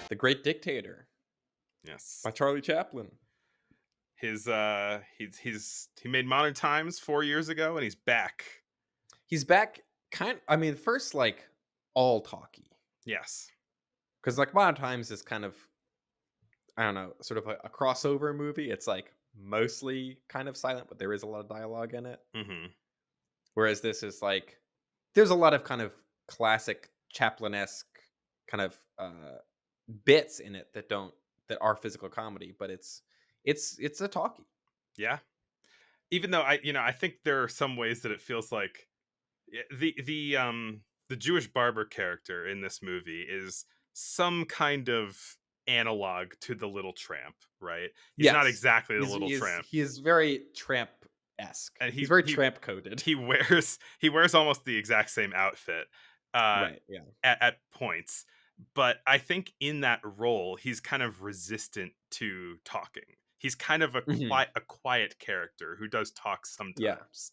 The Great Dictator Yes. by Charlie Chaplin. He made Modern Times 4 years ago, and he's back. He's back first, like, all talky, Yes. because like, Modern Times is kind of, I don't know, sort of a crossover movie. It's, like, mostly kind of silent, but there is a lot of dialogue in it, Mhm. whereas this is, like, there's a lot of kind of classic Chaplin-esque kind of, bits in it that are physical comedy, but it's a talkie. Yeah. Even though I think there are some ways that it feels like the Jewish barber character in this movie is some kind of analog to the Little Tramp, right? He's not Yes. exactly the He's Little he is Tramp, he is very tramp-esque. and He's he very he tramp-coded. he wears almost the exact same outfit uh, Right, yeah. at points. But I think in that role, he's kind of resistant to talking. He's kind of Mhm. a quiet character who does talk Yeah. sometimes,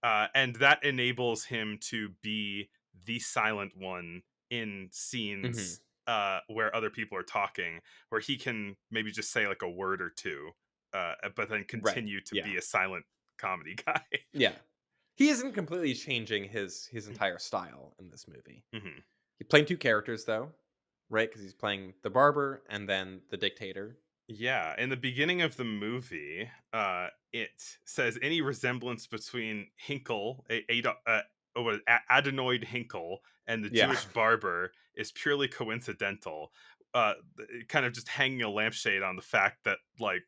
and that enables him to be the silent one in Mhm. scenes where other people are talking, where he can maybe just say like a word or two, but then Right. continue to Yeah. be a silent comedy guy. Yeah. He isn't completely changing his entire style in this movie. Mhm. He's playing 2 characters though, right? Because he's playing the barber and then the dictator. Yeah, in the beginning of the movie, it says any resemblance between Hinkle, adenoid Hinkle, and the Yeah. Jewish barber is purely coincidental. Kind of just hanging a lampshade on the fact that Right.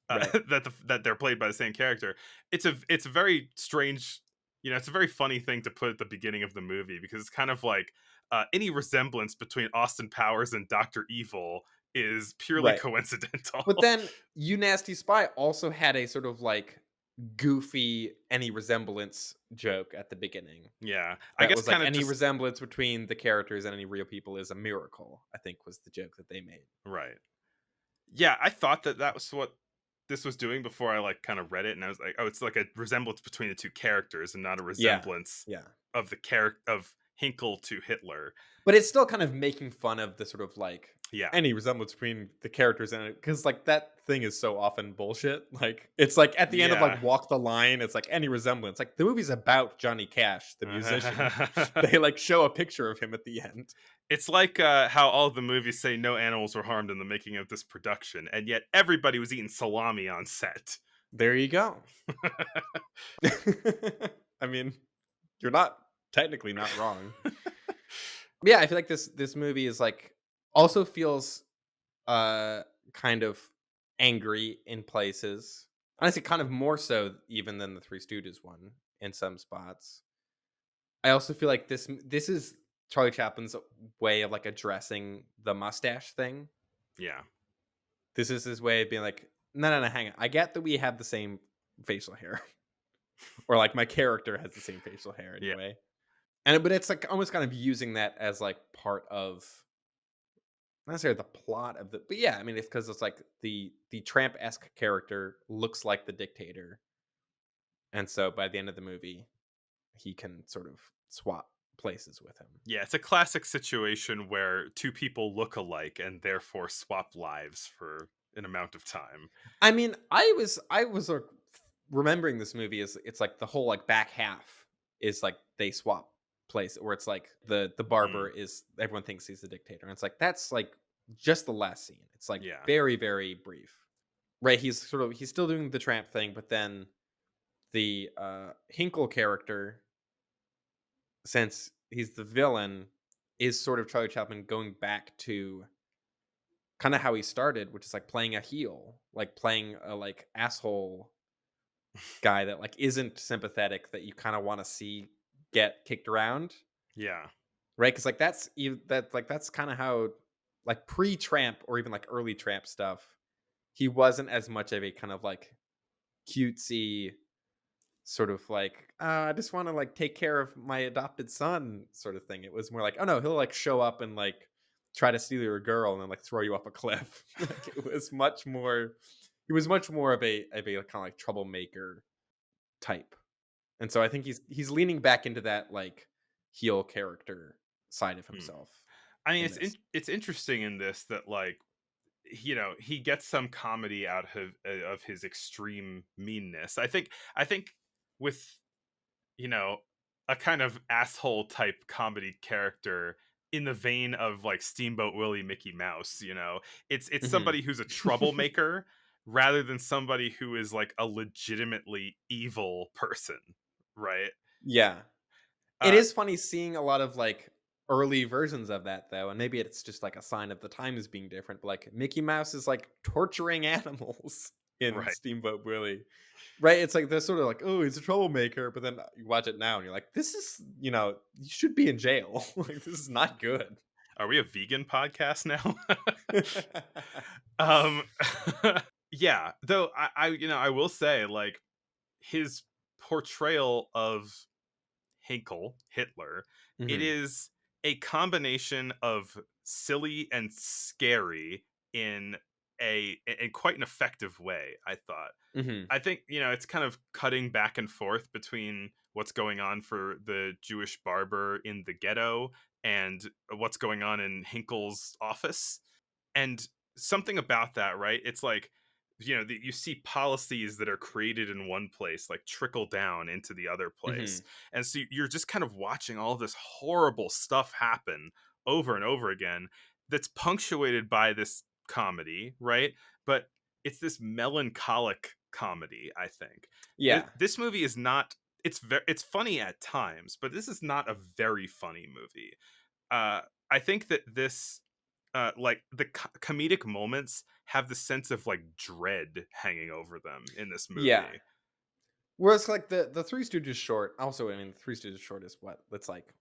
that they're played by the same character. It's a very strange, it's a very funny thing to put at the beginning of the movie because it's kind of like any resemblance between Austin Powers and Doctor Evil is purely Right. coincidental. But then You Nasty Spy also had a sort of, like, goofy any resemblance joke at the beginning. Yeah, I That guess was like, kind of any just resemblance between the characters and any real people is a miracle, I think was the joke that they made. right. Yeah, I thought that that was what this was doing before I like kind of read it, and I was like, oh, it's like a resemblance between the two characters and not a Yeah, resemblance yeah. of the character of Hinkle to Hitler. But it's still kind of making fun of the sort of, like, Yeah. any resemblance between the characters in it, because like, that thing is so often bullshit, like, it's like, at the end of, Yeah. like, Walk the Line, it's like, any resemblance, like, the movie's about Johnny Cash, the musician. They, like, show a picture of him at the end. It's like how all the movies say no animals were harmed in the making of this production, and yet everybody was eating salami on set. There you go. I mean, you're not technically not wrong. Yeah, I feel like this movie is, like, also feels, uh, kind of angry in places. Honestly, kind of more so even than the Three Stooges one in some spots. I also feel like this is Charlie Chaplin's way of, like, addressing the mustache thing. Yeah. This is his way of being like, "No, no, no, hang on. I get that we have the same facial hair, or, like, my character has the same facial hair Yeah. anyway." And but it's, like, almost kind of using that as, like, part of not necessarily the plot of the, but yeah, I mean, it's because it's like the tramp-esque character looks like the dictator, and so by the end of the movie, he can sort of swap places with him. Yeah, it's a classic situation where two people look alike and therefore swap lives for an amount of time. I mean, I was, remembering this movie is it's like the whole, like, back half is like they swap place where it's like the barber Mm, is everyone thinks he's the dictator, and it's like that's like just the last scene. It's like yeah. very, very brief. Right, he's still doing the tramp thing, but then the Hinkle character, since he's the villain, is sort of Charlie Chaplin going back to kind of how he started, which is like playing a heel, like playing a like asshole guy that like isn't sympathetic that you kind of want to see get kicked around, Yeah. right? Because like that's kind of how like pre-tramp or even like early tramp stuff, he wasn't as much of a kind of like cutesy sort of like, I just want to like take care of my adopted son sort of thing. It was more like, oh no, he'll like show up and like try to steal your girl and then like throw you off a cliff. Like it was much more, he was much more of a kind of like troublemaker type. And so I think he's leaning back into that like heel character side of Hmm. himself. I mean, in this. it's interesting in this that, like, he gets some comedy out of his extreme meanness. I think with, you know, a kind of asshole type comedy character in the vein of like Steamboat Willie Mickey Mouse, it's Mhm. somebody who's a troublemaker rather than somebody who is like a legitimately evil person, right? Yeah. It Uh is funny seeing a lot of, like, early versions of that, though, and maybe it's just, like, a sign of the times being different, but, like, Mickey Mouse is, like, torturing animals in right. Steamboat Willie. Right? It's like they're sort of like, "Oh, he's a troublemaker," but then you watch it now and you're like, "This is, you should be in jail. Like, this is not good." Are we a vegan podcast now? um yeah, though I will say like his portrayal of Hitler, it Mhm. is a combination of silly and scary in in quite an effective way, I thought. Mhm. I think, it's kind of cutting back and forth between what's going on for the Jewish barber in the ghetto and what's going on in Hinkle's office. And something about that, right? It's like, you see policies that are created in one place like trickle down into the other place. Mhm. And so you're just kind of watching all this horrible stuff happen over and over again that's punctuated by this comedy, right? But it's this melancholic comedy, I think. Yeah. This movie is not it's funny at times, but this is not a very funny movie. I think that this, like the comedic moments have the sense of like dread hanging over them in this Yeah. movie. Whereas, like, the Three Stooges short also, I mean, the Three Stooges short is what? That's, like,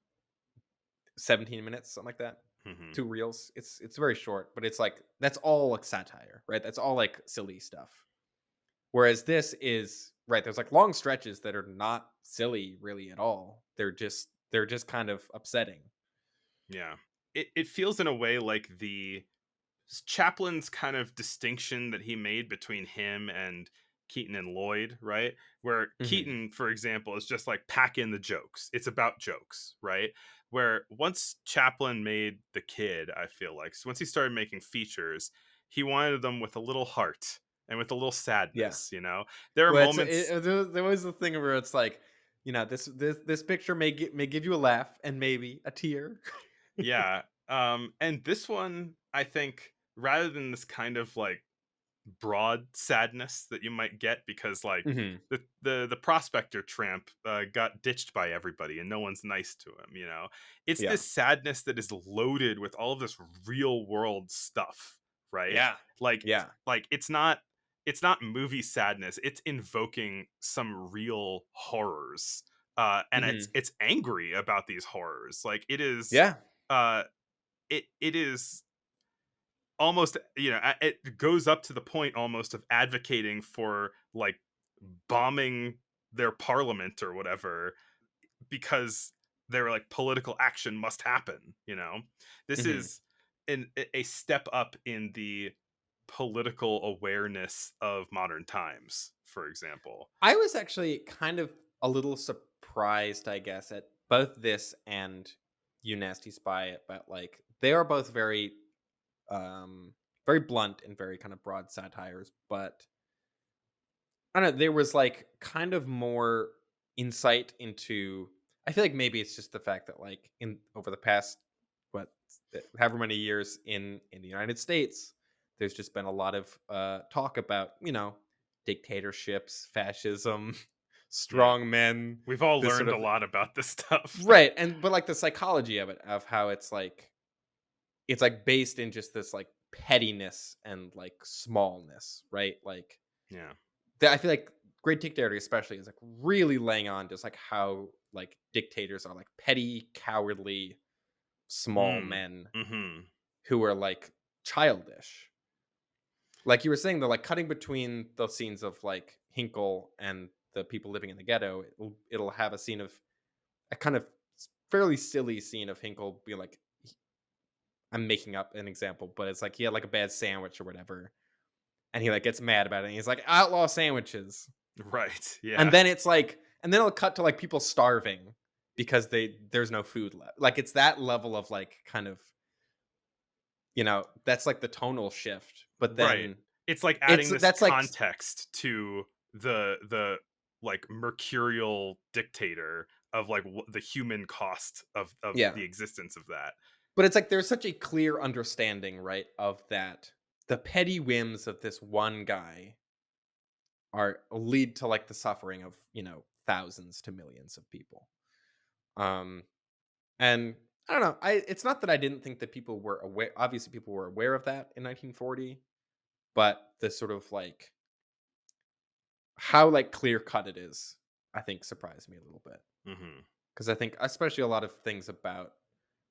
17 minutes, something like that? Hmm. 2 reels. It's very short, but it's, like, that's all, like, satire, right? That's all, like, silly stuff. Whereas this is right, there's, like, long stretches that are not silly really at all. They're just kind of upsetting. Yeah, it feels in a way like the Chaplin's kind of distinction that he made between him and Keaton and Lloyd, right? Where Mhm. Keaton, for example, is just like pack in the jokes. It's about jokes, right? Where once Chaplin made The Kid, I feel like, so once he started making features, he wanted them with a little heart and with a little Yeah. sadness. There are Well, moments, there was the thing where it's like, this picture may give you a laugh and maybe a tear. yeah. And this one, I think, rather than this kind of like broad sadness that you might get because like Mhm. the prospector tramp got ditched by everybody and no one's nice to him. It's Yeah. this sadness that is loaded with all of this real world stuff, right? Yeah. like Yeah. like it's not movie sadness, it's invoking some real horrors, and it's Mhm. it's angry about these horrors. Like it is Yeah. uh it is almost, it goes up to the point almost of advocating for like bombing their parliament or whatever because they're like political action must happen. This Mhm. is a step up in the political awareness of modern times, for example. I was actually kind of a little surprised, I guess, at both this and You Nasty Spy, but, like, they are both very blunt and very kind of broad satires, but I don't know, there was, like, kind of more insight into. I feel like maybe it's just the fact that, like, in over the past, what, however many years in the United States, there's just been a lot of, talk about, dictatorships, fascism, Yeah, strong men, we've all this sort learned a of. lot about this stuff. Right, but, like, the psychology of it, of how it's, like, based in just this, like, pettiness and, like, smallness, right? Like, Yeah. I feel like Great Dictator especially is, like, really laying on just, like, how, like, dictators are, like, petty, cowardly, small Mm. men Hmm. who are, like, childish. Like you were saying, though, like, cutting between those scenes of, like, Hinkle and the people living in the ghetto, it'll have a scene of a kind of fairly silly scene of Hinkle being like, I'm making up an example, but it's like he had, like, a bad sandwich or whatever, and he, like, gets mad about it, and he's like, "Outlaw sandwiches." Right. And Yeah. then it's like and then it'll cut to, like, people starving because there's no food left. Like, it's that level of, like, kind of, that's like the tonal shift. But Right. then It's like it's adding this that's like context to the like mercurial dictator of like the human cost of yeah. the existence of that. But it's like there's such a clear understanding, right, of that the petty whims of this one guy are lead to like the suffering of, thousands to millions of people. Um and I don't know. I It's not that I didn't think that people were aware, obviously people were aware of that in 1940, but the sort of like how like clear cut it is, I think surprised me a little bit. Mhm. Because I think especially a lot of things about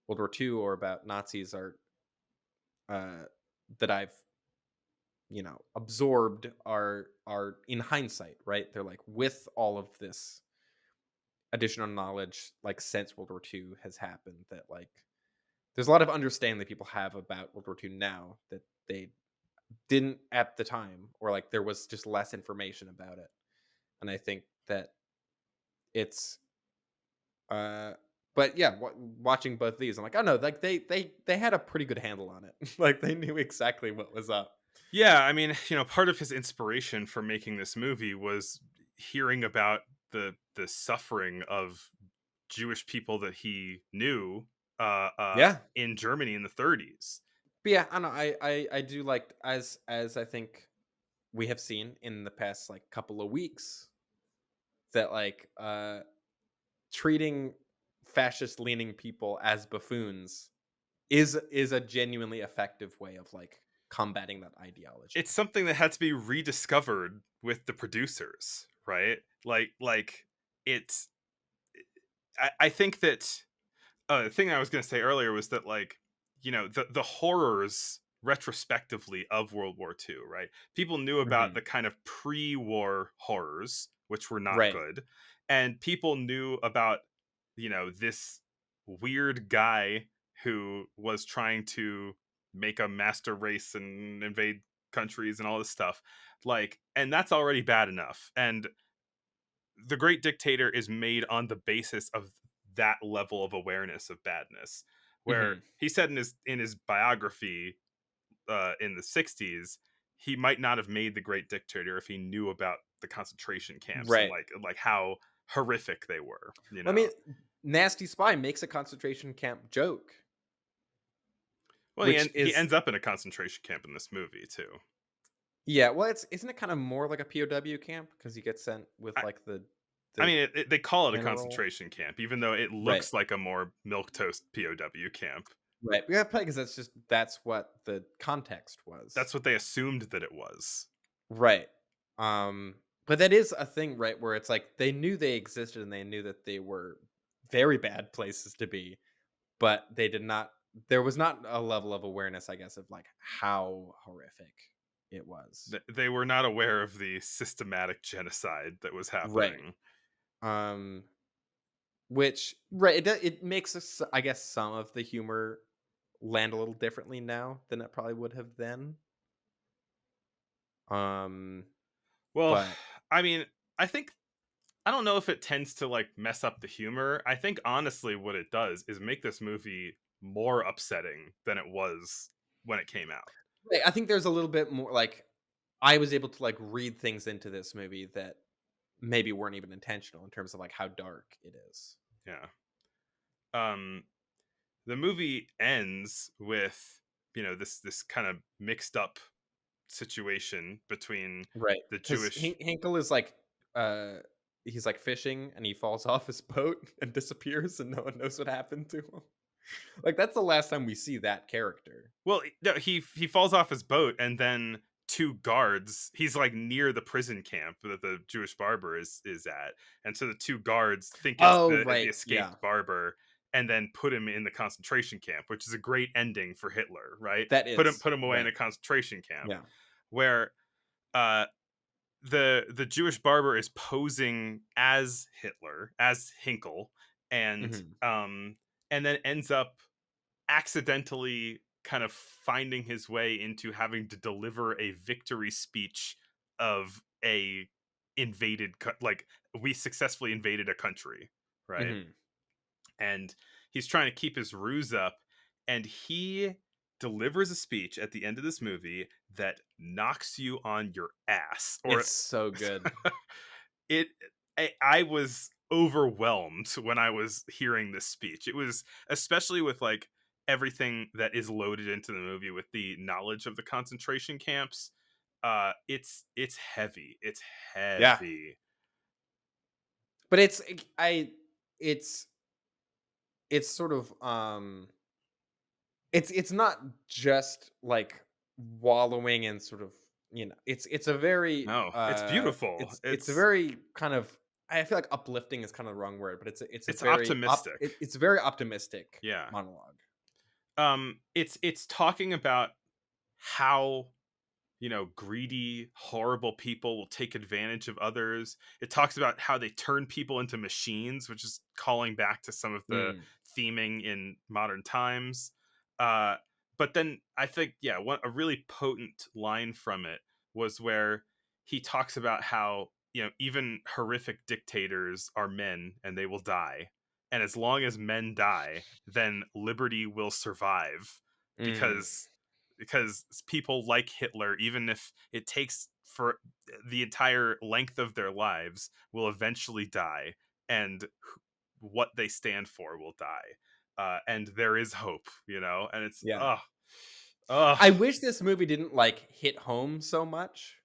World War II or about Nazis are uh that I've absorbed are in hindsight, right? They're like with all of this additional knowledge, like since World War II has happened, that like there's a lot of understanding that people have about World War II now that they didn't at the time, or like there was just less information about it. And I think that it's uh but yeah, watching both these, I'm like, oh no, like they had a pretty good handle on it. Like they knew exactly what was up. Yeah, I mean, part of his inspiration for making this movie was hearing about the suffering of Jewish people that he knew Yeah. in Germany in the 30s. But yeah, I don't know. I do like, as I think we have seen in the past like couple of weeks, that like treating fascist leaning people as buffoons is a genuinely effective way of like combating that It's ideology. something that had to be rediscovered with the producers, right? Like it's I think that the thing I was going to say earlier was that like the horrors retrospectively of World War II, right? People knew about Hmm. the kind of pre-war horrors, which were not Right. good, and people knew about this weird guy who was trying to make a master race and invade countries and all this stuff, like, and that's already bad enough. And the Great Dictator is made on the basis of that level of awareness of badness. Where Hmm. he said in his biography in the 60s, he might not have made the Great Dictator if he knew about the concentration camps and Right. like how horrific they were. Well, I mean, Nasty Spy makes a concentration camp joke, Well, which he is ends up in a concentration camp in this movie too. yeah. Well, it's isn't it kind of more like a POW camp because he gets sent with I, like I the mean, they call it a general. concentration camp, even though it Right. looks like a more milquetoast POW camp. Right. Yeah, probably because that's what the context That's was. what they assumed that it was. Right. But that is a thing, right, where it's like they knew they existed and they knew that they were very bad places to be, but they did not there was not a level of awareness, I guess, of like how horrific it was. They were not aware of the systematic genocide that was Right. happening. Um which right, it makes us, I guess, some of the humor land a little differently now than it probably would have then. Um Well, but I mean, I think I don't know if it tends to like mess up the humor. I think honestly what it does is make this movie more upsetting than it was when it came out. right, I think there's a little bit more like I was able to like read things into this movie that maybe weren't even intentional in terms of like how dark it is. Yeah. Um the movie ends with, this kind of mixed up situation between Right. the Because Jewish. Hinkle is like, uh, he's like fishing and he falls off his boat and disappears and no one knows what happened to him. Like that's the last time we see that character. Well, no, he falls off his boat, and then two guards. He's like near the prison camp that the Jewish barber is at, and so the two guards think it's Oh, the right. escaped Yeah, barber, and then put him in the concentration camp, which is a great ending for Hitler, right? that Put him is put him away in right. a concentration camp, Yeah. where uh, the Jewish barber is posing as Hitler, as Hinkle, and Hmm. um, and then ends up accidentally kind of finding his way into having to deliver a victory speech of a like we successfully invaded a country, right? Hmm. And he's trying to keep his ruse up, and he delivers a speech at the end of this movie that knocks you on your ass, or It's so good. it I was overwhelmed when I was hearing this speech. It was, especially with like everything that is loaded into the movie with the knowledge of the concentration camps. It's heavy. It's Yeah. heavy. But it's it's sort of, it's not just, like, wallowing in sort of, it's a very, No, it's beautiful. it's a very kind of, I feel like uplifting is kind of the wrong word, but it's a It's very optimistic. it's a very optimistic Yeah. monologue. It's talking about how, greedy, horrible people will take advantage of others. It talks about how they turn people into machines, which is calling back to some of the Mm, theming in modern times. Uh, but then I think, yeah, a really potent line from it was where he talks about how, even horrific dictators are men and they will die. And as long as men die, then liberty will survive, mm, because people like Hitler, even if it takes for the entire length of their lives, will eventually die, and what they stand for will die. And there is hope, and it's yeah. oh, I wish this movie didn't, like, hit home so much,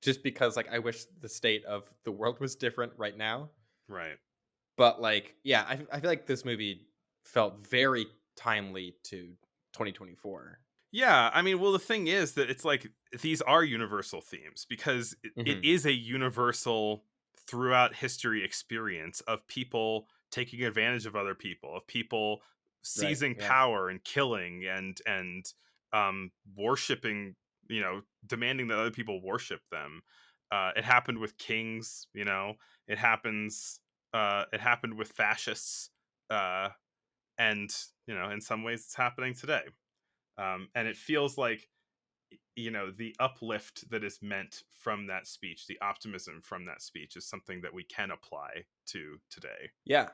just because, like, I wish the state of the world was different right now. right. But, like, yeah, I feel like this movie felt very timely to 2024. Yeah, I mean, well, the thing is that it's like these are universal themes because it Mhm. is a universal throughout history experience of people taking advantage of other people, of people Right, seizing yeah. power and killing and worshiping, demanding that other people worship them. It happened with kings, It happens. It happened with fascists, uh, and in some ways, it's happening today. And it feels like, the uplift that is meant from that speech, the optimism from that speech, is something that we can apply to today. Yeah.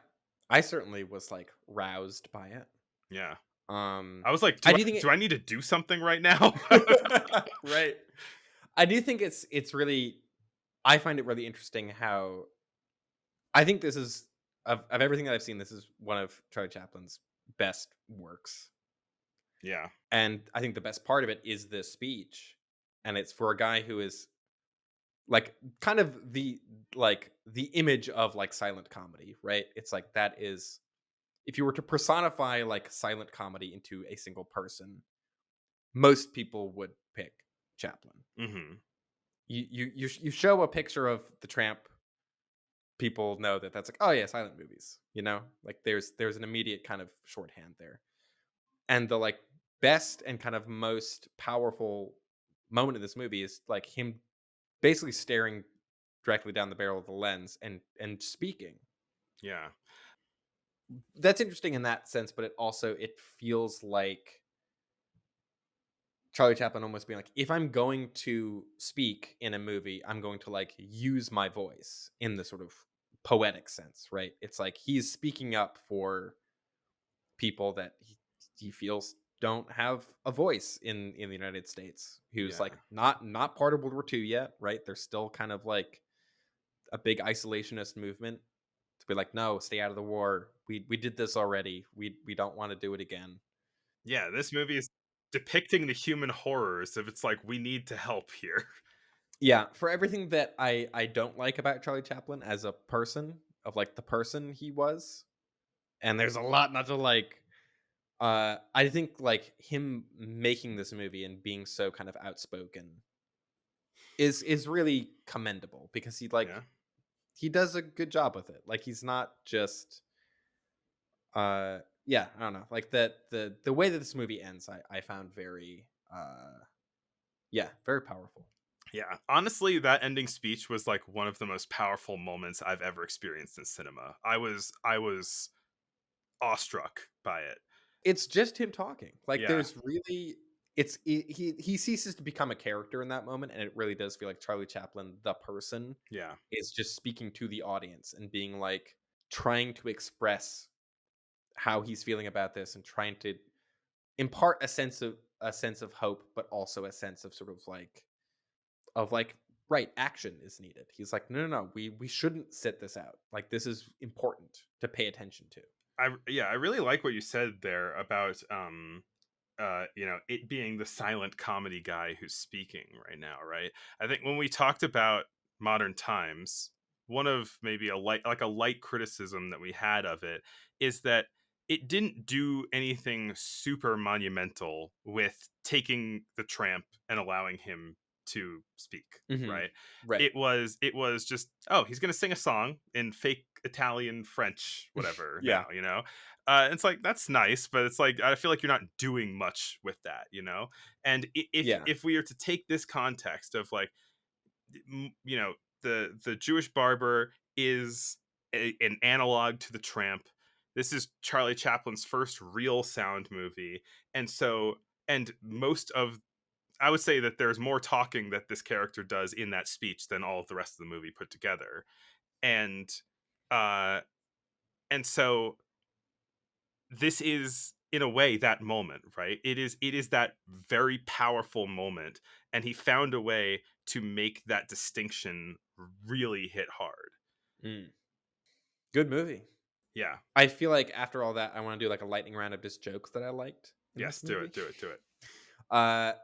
I certainly was, like, roused by it. Yeah, Um, I was like, I do I do think do I need to do something right now? it Right. I do think it's really, I find it really interesting how, I think this is, of everything that I've seen, this is one of Charlie Chaplin's best works, Yeah. and I think the best part of it is this speech, and it's for a guy who is, like, kind of the image of, like, silent comedy, right? It's like that is, if you were to personify, like, silent comedy into a single person, most people would pick Chaplin. Hmm. You show a picture of the Tramp, people know that that's like, oh yeah, silent movies. Like there's an immediate kind of shorthand there, and the, like, best and kind of most powerful moment of this movie is like him basically staring directly down the barrel of the lens and speaking. Yeah. That's interesting in that sense, but it feels like Charlie Chaplin almost being like, if I'm going to speak in a movie, I'm going to, like, use my voice in the sort of poetic sense, right? It's like he's speaking up for people that he feels don't have a voice in the United States, who's Yeah. like not part of World War II yet, right? There's still kind of like a big isolationist movement to be like, no, stay out of the war. We did this already. We don't want to do it again. Yeah, this movie is depicting the human horrors of, it's like, we need to help here. Yeah, for everything that I don't like about Charlie Chaplin as a person, of like the person he was, and there's a lot not to like. I think like him making this movie and being so kind of outspoken is really commendable, because Yeah. he does a good job with it. Like he's not just yeah, I don't know. Like the way that this movie ends, I found very yeah, very powerful. Yeah. Honestly, that ending speech was like one of the most powerful moments I've ever experienced in cinema. I was awestruck by it. It's just him talking. Like Yeah. there's really, he ceases to become a character in that moment, and it really does feel like Charlie Chaplin the person Yeah. is just speaking to the audience and being like trying to express how he's feeling about this and trying to impart a sense of a sense of hope, but also a sense of sort of like right action is needed. He's like, no, no, no, we shouldn't sit this out. Like this is important to pay attention to. I really like what you said there about it being the silent comedy guy who's speaking right now, right? I think when we talked about modern times, one of maybe a light criticism that we had of it is that it didn't do anything super monumental with taking the tramp and allowing him to speak, Hmm. right? Right. It was just, oh, he's going to sing a song in fake Italian French whatever Yeah. now, it's like that's nice, but it's like I feel like you're not doing much with that. And Yeah. if we are to take this context of like, you know, the Jewish barber is an analog to the tramp. This is Charlie Chaplin's first real sound movie, and so and most of I would say that there's more talking that this character does in that speech than all of the rest of the movie put together, and uh, and so this is in a way that moment, right? It is that very powerful moment, and he found a way to make that distinction really hit hard. Mm. Good movie. Yeah. I feel like after all that, I want to do like a lightning round of just jokes that I liked in Yes, this do it, movie. do it, do it.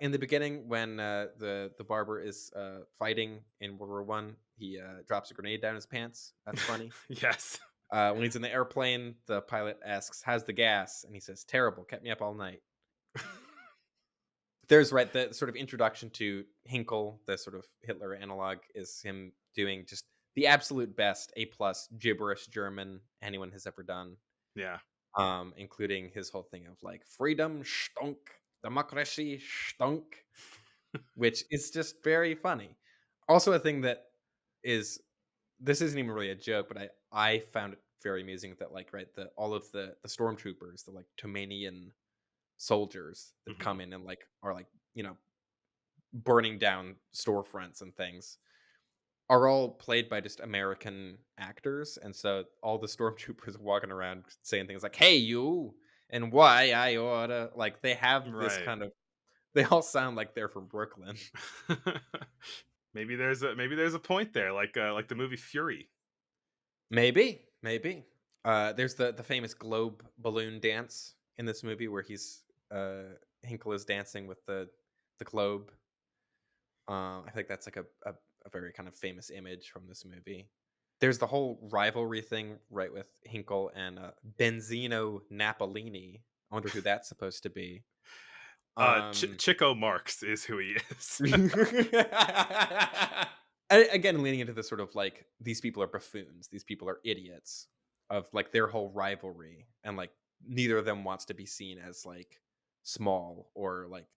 In the beginning, when the barber is fighting in World War I, he drops a grenade down his pants. That's funny. Yes. When he's in the airplane, the pilot asks, "How's the gas?" And he says, "Terrible. Kept me up all night." There's right the sort of introduction to Hinkle, the sort of Hitler analog, is him doing just the absolute best A plus gibberish German anyone has ever done, Yeah. including his whole thing of like freedom stunk, democracy stunk, which is just very funny. Also, a thing that is this isn't even really a joke, but I found it very amusing that like right the all of the stormtroopers, the like Tomanian soldiers that Mhm. come in and like are like burning down storefronts and things are all played by just American actors, and so all the stormtroopers walking around saying things like "Hey, you," and "Why I oughta," like they have this Right. kind of they all sound like they're from Brooklyn. Maybe there's a point there, like the movie Fury. Maybe, maybe. There's the famous globe balloon dance in this movie where Hinkle is dancing with the globe. I think that's like a very kind of famous image from this movie. There's the whole rivalry thing, right, with Hinkle and Benzino Napolini. I wonder who that's supposed to be. Um, Chico Marx is who he is. Again, leaning into the sort of like these people are buffoons, these people are idiots of like their whole rivalry, and like neither of them wants to be seen as like small or like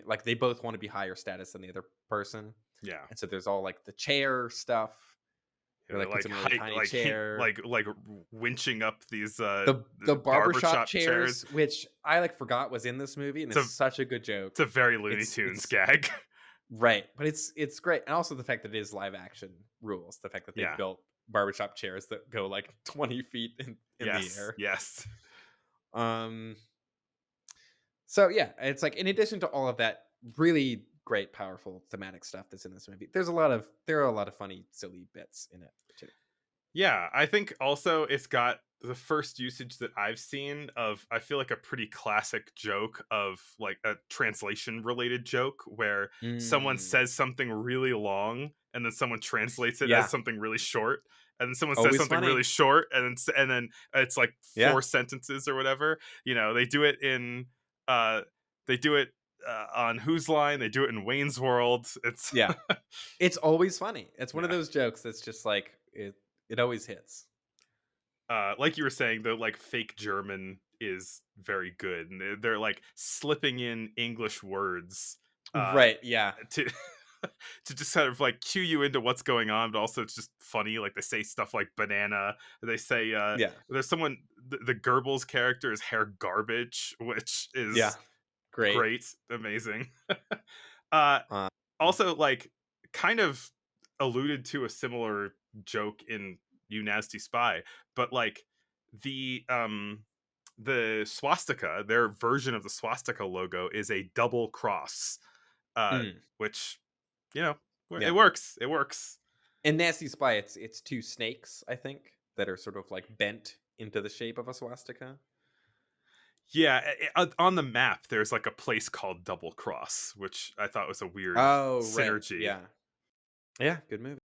like they both want to be higher status than the other person, Yeah. and so there's all like the chair stuff Yeah, where they're like puts like in a really hike tiny like hint chair. like winching up these The barbershop barbershop chairs. chairs, which I like forgot was in this movie, and It's it's a such a good it's joke. a very Looney Tunes It's gag. right, but it's great, and also the fact that it is live action rules. The fact that they Yeah. built barbershop chairs that go like 20 feet in the Yes. air. Yes. Um, so yeah, it's like in addition to all of that really great, powerful thematic stuff that's in this movie, there are a lot of funny, silly bits in it too. Yeah, I think also it's got the first usage that I've seen of, I feel like, a pretty classic joke of like a translation related joke where someone Mm, says something really long and then someone translates it as yeah, something really short, and then someone says always something funny. really short and then it's like Yeah, four sentences or whatever. They do it in uh they do it on Whose Line, they do it in Wayne's World. It's yeah. It's always funny. It's one of yeah. those jokes that's just like it always hits. Like you were saying, the like fake German is very good, and they're like slipping in English words uh, Right, yeah. to to just kind of like cue you into what's going on, but also it's just funny. Like they say stuff like banana. They say Yeah. there's someone the Goebbels character is hair garbage, which Yeah. is Great. great, amazing. uh, Uh, Also, like, kind of alluded to a similar joke in You Nasty Spy, but like the the swastika, their version of the swastika logo is a double cross, Mm, which, you know, it yeah. works. It works. In Nasty Spy, it's 2 snakes, I think, that are sort of, like, bent into the shape of a swastika. Yeah, on the map, there's like a place called Double Cross, which I thought was a weird Oh, right, synergy. yeah. Yeah, good movie.